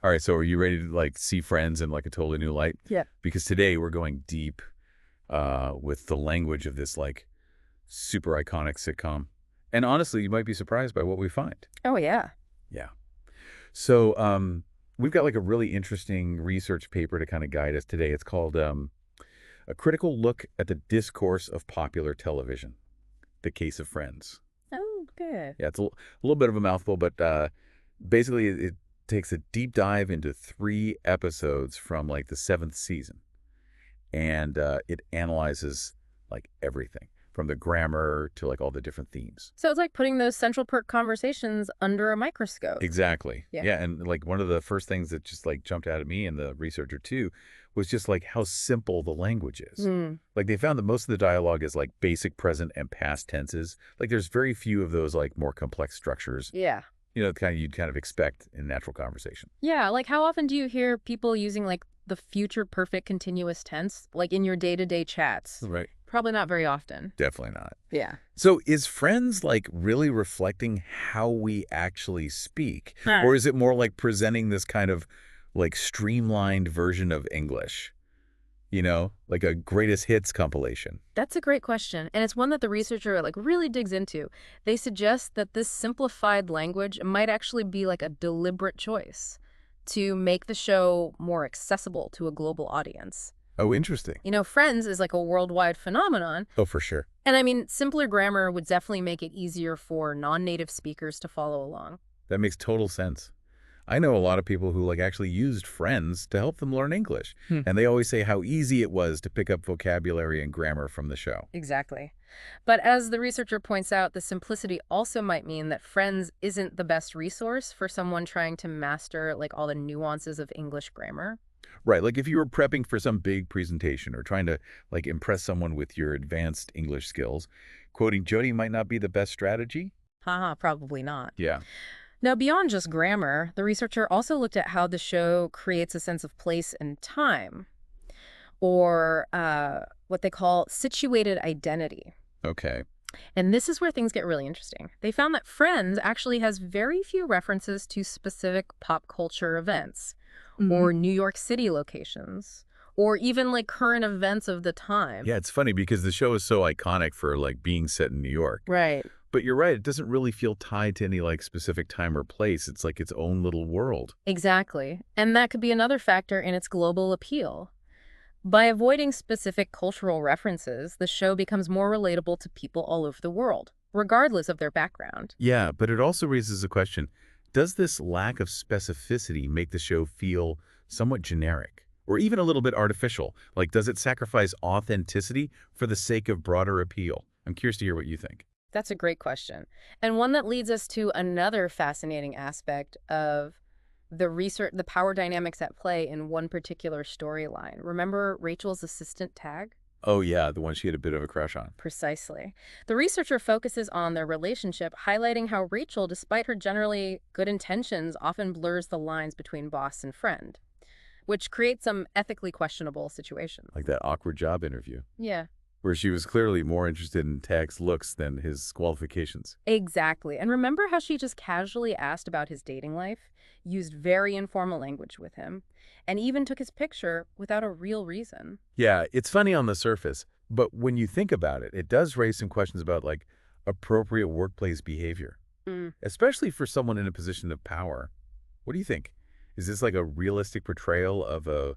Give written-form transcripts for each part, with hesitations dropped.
All right, so are you ready to like see Friends in like a totally new light? Yeah. Because today we're going deep with the language of this like super iconic sitcom. And honestly, you might be surprised by what we find. Oh, yeah. Yeah. So we've got like a really interesting research paper to kind of guide us today. It's called A Critical Look at the Discourse of Popular Television, The Case of Friends. Oh, good. Yeah, it's a little bit of a mouthful, but basically it takes a deep dive into 3 episodes from like the 7th season. And it analyzes like everything from the grammar to like all the different themes. So it's like putting those Central Perk conversations under a microscope. Exactly. Yeah. Yeah. And like one of the first things that just like jumped out at me and the researcher too was just like how simple the language is. Mm. Like they found that most of the dialogue is like basic present and past tenses. Like there's very few of those like more complex structures, Yeah. you'd kind of expect in natural conversation. Yeah, like how often do you hear people using like the future perfect continuous tense, like in your day-to-day chats? Right. Probably not very often. Definitely not. Yeah. So is Friends like really reflecting how we actually speak? Huh. Or is it more like presenting this kind of like streamlined version of English? Like a greatest hits compilation. That's a great question, and it's one that the researcher like really digs into. They suggest that this simplified language might actually be like a deliberate choice to make the show more accessible to a global audience. Oh, interesting. Friends is like a worldwide phenomenon, Oh, for sure. and I mean, simpler grammar would definitely make it easier for non-native speakers to follow along. That makes total sense. I know a lot of people who like actually used Friends to help them learn English. Hmm. And they always say how easy it was to pick up vocabulary and grammar from the show. Exactly. But as the researcher points out, the simplicity also might mean that Friends isn't the best resource for someone trying to master like all the nuances of English grammar. Right, like if you were prepping for some big presentation or trying to like impress someone with your advanced English skills, quoting Jody might not be the best strategy. Haha, probably not. Yeah. Now, beyond just grammar, the researcher also looked at how the show creates a sense of place and time, or what they call situated identity. Okay. And this is where things get really interesting. They found that Friends actually has very few references to specific pop culture events, or New York City locations, or even like current events of the time. Yeah, it's funny because the show is so iconic for like being set in New York. Right. But you're right, it doesn't really feel tied to any like specific time or place. It's like its own little world. Exactly. And that could be another factor in its global appeal. By avoiding specific cultural references, the show becomes more relatable to people all over the world, regardless of their background. Yeah, but it also raises the question, does this lack of specificity make the show feel somewhat generic or even a little bit artificial? Like, does it sacrifice authenticity for the sake of broader appeal? I'm curious to hear what you think. That's a great question. And one that leads us to another fascinating aspect of the research, the power dynamics at play in one particular storyline. Remember Rachel's assistant Tag? Oh yeah, the one she had a bit of a crush on. Precisely. The researcher focuses on their relationship, highlighting how Rachel, despite her generally good intentions, often blurs the lines between boss and friend, which creates some ethically questionable situations. Like that awkward job interview, Yeah. where she was clearly more interested in Tag's looks than his qualifications. Exactly. And remember how she just casually asked about his dating life, used very informal language with him, and even took his picture without a real reason? Yeah, it's funny on the surface, but when you think about it, it does raise some questions about like appropriate workplace behavior, especially for someone in a position of power. What do you think? Is this like a realistic portrayal of a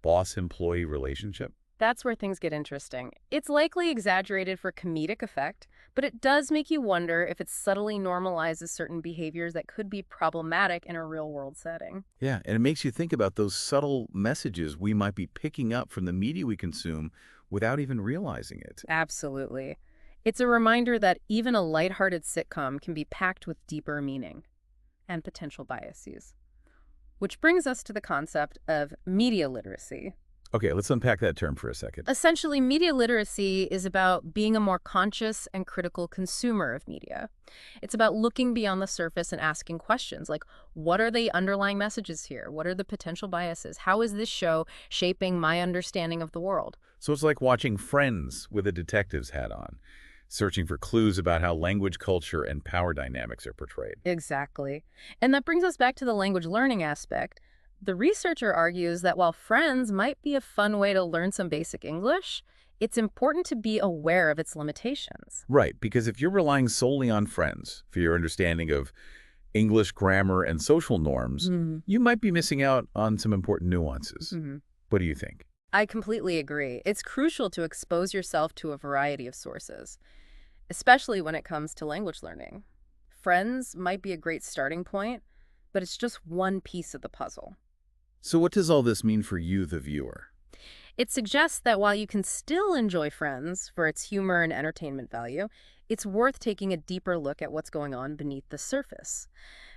boss-employee relationship? That's where things get interesting. It's likely exaggerated for comedic effect, but it does make you wonder if it subtly normalizes certain behaviors that could be problematic in a real-world setting. Yeah, and it makes you think about those subtle messages we might be picking up from the media we consume without even realizing it. Absolutely. It's a reminder that even a lighthearted sitcom can be packed with deeper meaning and potential biases. Which brings us to the concept of media literacy. Okay, let's unpack that term for a second. Essentially, media literacy is about being a more conscious and critical consumer of media. It's about looking beyond the surface and asking questions like, what are the underlying messages here? What are the potential biases? How is this show shaping my understanding of the world? So it's like watching Friends with a detective's hat on, searching for clues about how language, culture, and power dynamics are portrayed. Exactly. And that brings us back to the language learning aspect. The researcher argues that while friends might be a fun way to learn some basic English, it's important to be aware of its limitations. Right, because if you're relying solely on friends for your understanding of English grammar and social norms, you might be missing out on some important nuances. Mm-hmm. What do you think? I completely agree. It's crucial to expose yourself to a variety of sources, especially when it comes to language learning. Friends might be a great starting point, but it's just one piece of the puzzle. So what does all this mean for you, the viewer? It suggests that while you can still enjoy Friends for its humor and entertainment value, it's worth taking a deeper look at what's going on beneath the surface.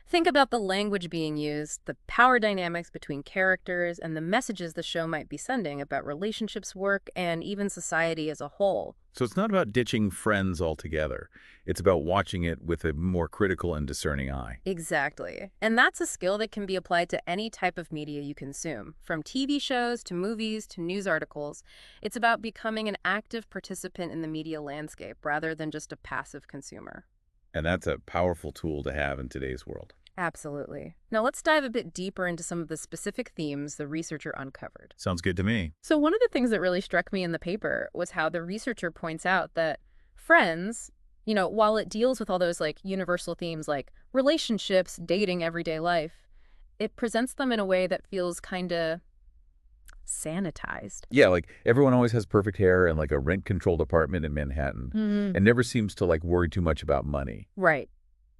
Think about the language being used, the power dynamics between characters, and the messages the show might be sending about relationships, work, and even society as a whole. So it's not about ditching Friends altogether. It's about watching it with a more critical and discerning eye. Exactly. And that's a skill that can be applied to any type of media you consume, from TV shows to movies to news articles. It's about becoming an active participant in the media landscape rather than just a passive consumer. And that's a powerful tool to have in today's world. Absolutely. Now let's dive a bit deeper into some of the specific themes the researcher uncovered. Sounds good to me. So one of the things that really struck me in the paper was how the researcher points out that Friends, while it deals with all those like universal themes like relationships, dating, everyday life, it presents them in a way that feels kind of sanitized. Yeah, like everyone always has perfect hair and like a rent-controlled apartment in Manhattan and never seems to like worry too much about money. Right.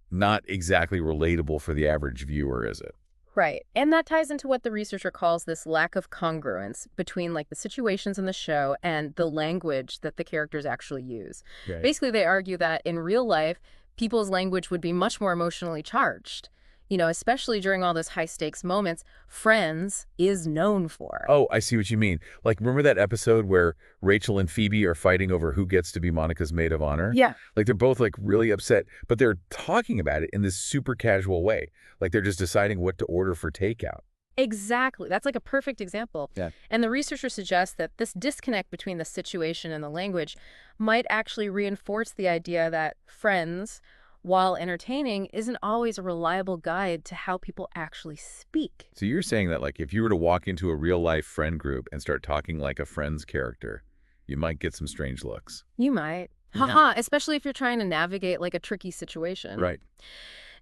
Not exactly relatable for the average viewer, is it? Right. And that ties into what the researcher calls this lack of congruence between like the situations in the show and the language that the characters actually use. Right. Basically, they argue that in real life, people's language would be much more emotionally charged. Especially during all those high stakes moments, Friends is known for. Oh, I see what you mean. Like, remember that episode where Rachel and Phoebe are fighting over who gets to be Monica's maid of honor? Yeah. Like, they're both, like, really upset, but they're talking about it in this super casual way. Like, they're just deciding what to order for takeout. Exactly. That's like a perfect example. Yeah. And the researcher suggests that this disconnect between the situation and the language might actually reinforce the idea that Friends, while entertaining, isn't always a reliable guide to how people actually speak. So you're saying that, like, if you were to walk into a real-life friend group and start talking like a Friends character, you might get some strange looks. You might. Yeah. Haha, especially if you're trying to navigate like a tricky situation. Right.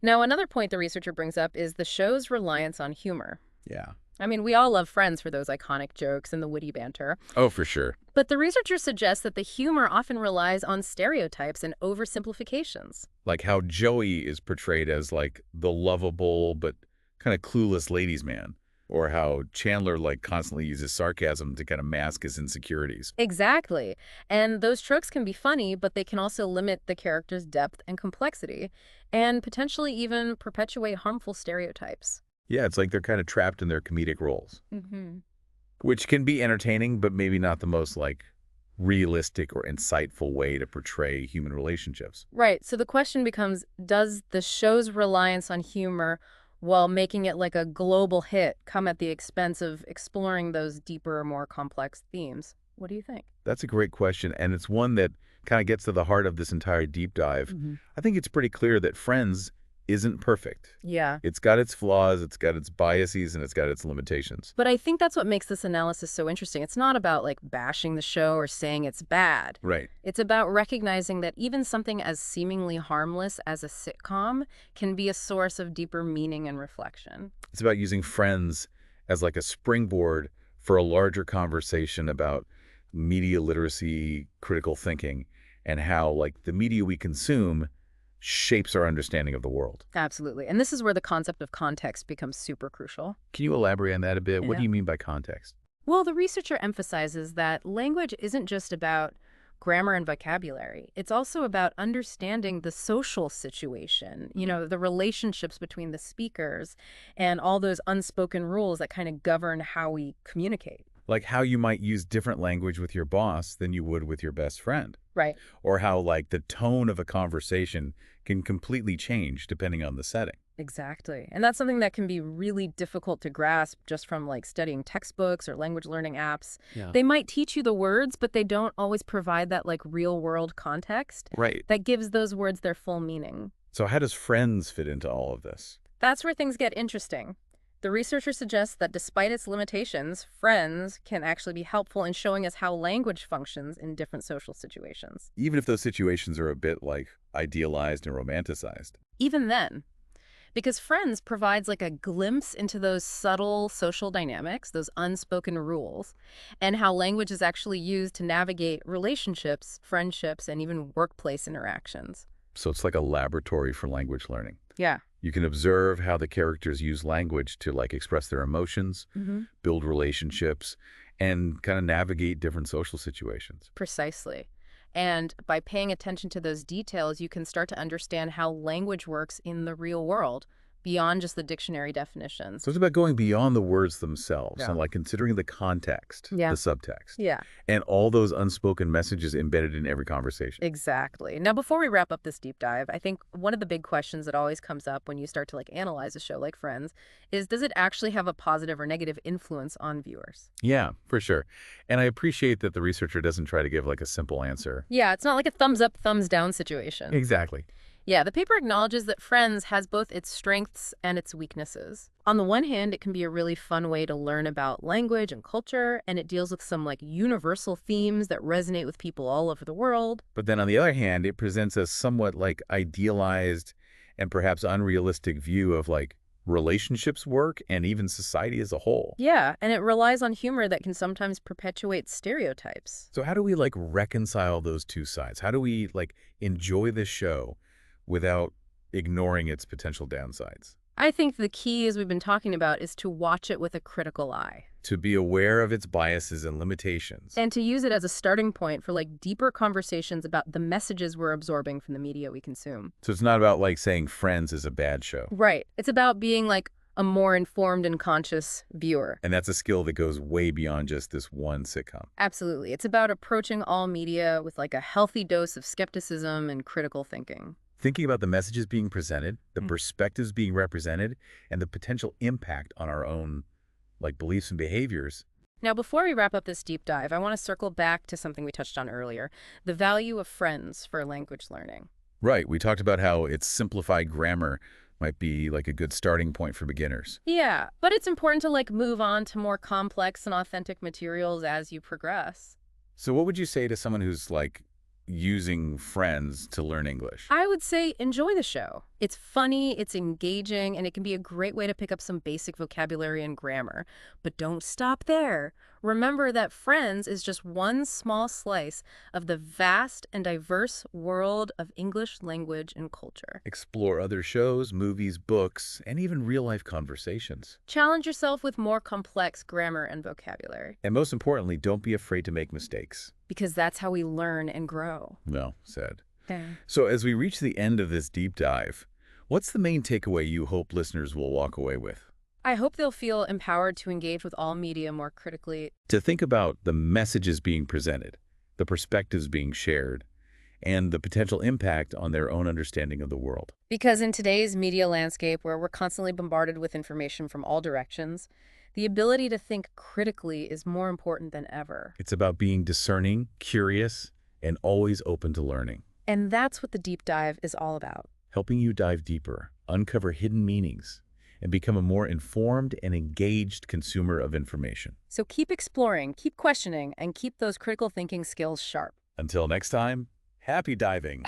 Now, another point the researcher brings up is the show's reliance on humor. Yeah. I mean, we all love Friends for those iconic jokes and the witty banter. Oh, for sure. But the researcher suggests that the humor often relies on stereotypes and oversimplifications. Like how Joey is portrayed as, like, the lovable but kind of clueless ladies' man. Or how Chandler, like, constantly uses sarcasm to kind of mask his insecurities. Exactly. And those tropes can be funny, but they can also limit the character's depth and complexity, and potentially even perpetuate harmful stereotypes. Yeah, it's like they're kind of trapped in their comedic roles. Mm-hmm. Which can be entertaining, but maybe not the most, like, realistic or insightful way to portray human relationships. Right. So the question becomes, does the show's reliance on humor while making it like a global hit come at the expense of exploring those deeper, more complex themes? What do you think? That's a great question, and it's one that kind of gets to the heart of this entire deep dive. I think it's pretty clear that Friends isn't perfect. Yeah. It's got its flaws, it's got its biases, and it's got its limitations. But I think that's what makes this analysis so interesting. It's not about like bashing the show or saying it's bad. Right. It's about recognizing that even something as seemingly harmless as a sitcom can be a source of deeper meaning and reflection. It's about using Friends as like a springboard for a larger conversation about media literacy, critical thinking, and how like the media we consume shapes our understanding of the world. Absolutely. And this is where the concept of context becomes super crucial. Can you elaborate on that a bit? What Yeah. do you mean by context? Well, the researcher emphasizes that language isn't just about grammar and vocabulary. It's also about understanding the social situation, the relationships between the speakers and all those unspoken rules that kind of govern how we communicate. Like how you might use different language with your boss than you would with your best friend. Right. Or how like the tone of a conversation can completely change depending on the setting. Exactly. And that's something that can be really difficult to grasp just from like studying textbooks or language learning apps. Yeah. They might teach you the words, but they don't always provide that like real world context Right. that gives those words their full meaning. So how does Friends fit into all of this? That's where things get interesting. The researcher suggests that despite its limitations, Friends can actually be helpful in showing us how language functions in different social situations. Even if those situations are a bit, like, idealized and romanticized. Even then, because Friends provides like a glimpse into those subtle social dynamics, those unspoken rules, and how language is actually used to navigate relationships, friendships, and even workplace interactions. So it's like a laboratory for language learning. Yeah. You can observe how the characters use language to, like, express their emotions, build relationships, and kind of navigate different social situations. Precisely. And by paying attention to those details, you can start to understand how language works in the real world, beyond just the dictionary definitions. So it's about going beyond the words themselves Yeah. and, like, considering the context, Yeah. the subtext, Yeah, and all those unspoken messages embedded in every conversation. exactly. Now, before we wrap up this deep dive, I think one of the big questions that always comes up when you start to like analyze a show like Friends is, does it actually have a positive or negative influence on viewers? Yeah, for sure. And I appreciate that the researcher doesn't try to give, like, a simple answer. Yeah, it's not like a thumbs up, thumbs down situation. Exactly. Yeah, the paper acknowledges that Friends has both its strengths and its weaknesses. On the one hand, it can be a really fun way to learn about language and culture, and it deals with some like universal themes that resonate with people all over the world. But then on the other hand, it presents a somewhat, like, idealized and perhaps unrealistic view of, like, relationships work and even society as a whole. Yeah, and it relies on humor that can sometimes perpetuate stereotypes. So how do we, like, reconcile those two sides? How do we, like, enjoy this show without ignoring its potential downsides? I think the key, as we've been talking about, is to watch it with a critical eye To be aware of its biases and limitations. and to use it as a starting point for like deeper conversations about the messages we're absorbing from the media we consume. So it's not about, like, saying Friends is a bad show. Right. It's about being like a more informed and conscious viewer. And that's a skill that goes way beyond just this one sitcom. Absolutely. It's about approaching all media with like a healthy dose of skepticism and critical thinking. Thinking about the messages being presented, the perspectives being represented, and the potential impact on our own, like, beliefs and behaviors. Now, before we wrap up this deep dive, I want to circle back to something we touched on earlier, the value of Friends for language learning. Right, we talked about how its simplified grammar might be, like, a good starting point for beginners. Yeah, but it's important to like move on to more complex and authentic materials as you progress. So what would you say to someone who's, like, using Friends to learn English? I would say enjoy the show. It's funny, it's engaging, and it can be a great way to pick up some basic vocabulary and grammar. But don't stop there. Remember that Friends is just one small slice of the vast and diverse world of English language and culture. Explore other shows, movies, books, and even real-life conversations. Challenge yourself with more complex grammar and vocabulary, And most importantly, don't be afraid to make mistakes. because that's how we learn and grow. Well said. Yeah. So as we reach the end of this deep dive, what's the main takeaway you hope listeners will walk away with? I hope they'll feel empowered to engage with all media more critically. To think about the messages being presented, the perspectives being shared, and the potential impact on their own understanding of the world. Because in today's media landscape, where we're constantly bombarded with information from all directions, the ability to think critically is more important than ever. It's about being discerning, curious, and always open to learning, And that's what the deep dive is all about. helping you dive deeper, uncover hidden meanings, and become a more informed and engaged consumer of information. So keep exploring, keep questioning, and keep those critical thinking skills sharp. Until next time, happy diving!